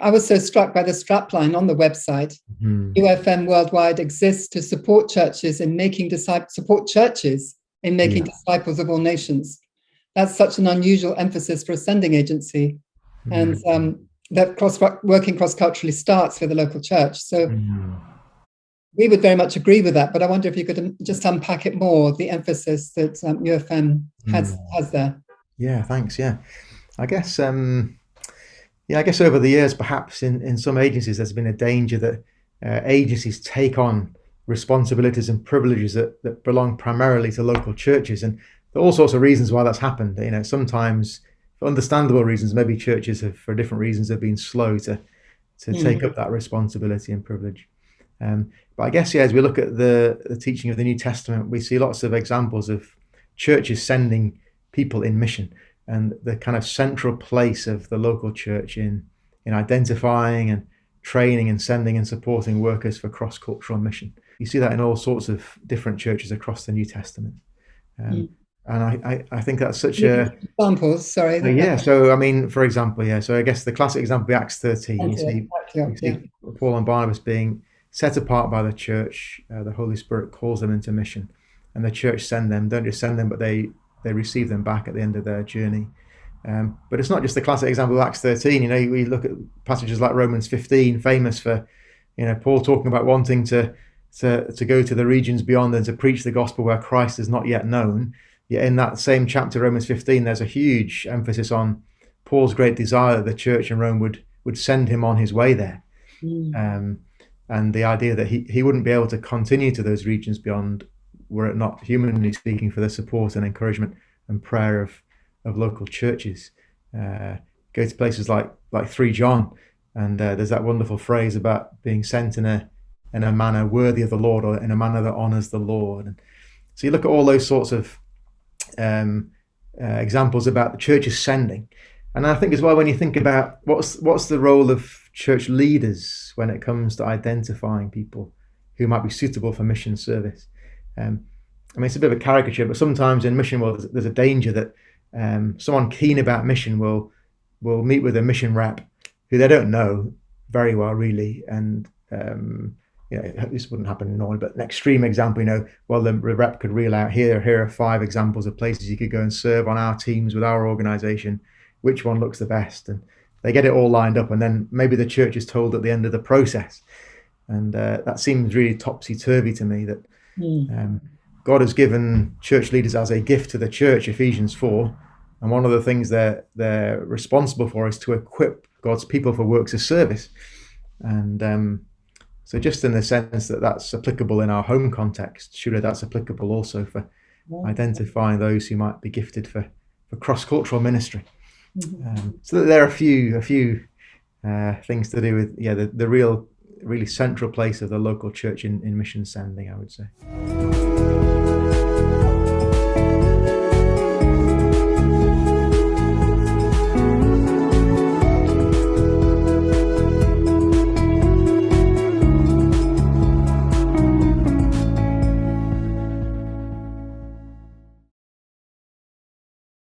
I was so struck by the strapline on the website. UFM Worldwide exists to support churches in making disciples of all nations. That's such an unusual emphasis for a sending agency, and that working cross-culturally starts with the local church. So we would very much agree with that, but I wonder if you could just unpack it more, the emphasis that UFM has there. Yeah, thanks. Yeah, I guess over the years, perhaps in some agencies, there's been a danger that agencies take on responsibilities and privileges that belong primarily to local churches, and there are all sorts of reasons why that's happened. Sometimes for understandable reasons, maybe churches have, for different reasons, have been slow to take up that responsibility and privilege. But I guess, as we look at the teaching of the New Testament, we see lots of examples of churches sending people in mission, and the kind of central place of the local church in identifying and training and sending and supporting workers for cross-cultural mission. You see that in all sorts of different churches across the New Testament. And I think that's such a... Examples, sorry. So, I mean, for example, so I guess the classic example would be Acts 13. You see Paul and Barnabas being set apart by the church. The Holy Spirit calls them into mission, and the church don't just send them, but they receive them back at the end of their journey. But it's not just the classic example of Acts 13. We look at passages like Romans 15, famous for, Paul talking about wanting to go to the regions beyond and to preach the gospel where Christ is not yet known. Yet in that same chapter, Romans 15, there's a huge emphasis on Paul's great desire that the church in Rome would send him on his way there. And the idea that he wouldn't be able to continue to those regions beyond, were it not, humanly speaking, for the support and encouragement and prayer of local churches. Go to places like 3 John, and there's that wonderful phrase about being sent in a manner worthy of the Lord, or in a manner that honors the Lord. And so you look at all those sorts of examples about the church's sending. And I think as well, when you think about what's the role of church leaders when it comes to identifying people who might be suitable for mission service. It's a bit of a caricature, but sometimes in mission world, there's a danger that someone keen about mission will meet with a mission rep who they don't know very well, really. And this wouldn't happen normally, but an extreme example, the rep could reel out, here are 5 examples of places you could go and serve on our teams with our organization. Which one looks the best? And they get it all lined up, and then maybe the church is told at the end of the process. And that seems really topsy-turvy to me, that God has given church leaders as a gift to the church, Ephesians 4. And one of the things they're responsible for is to equip God's people for works of service. And so just in the sense that that's applicable in our home context, surely that's applicable also for identifying those who might be gifted for cross-cultural ministry. So there are a few things to do with the really central place of the local church in mission sending, I would say.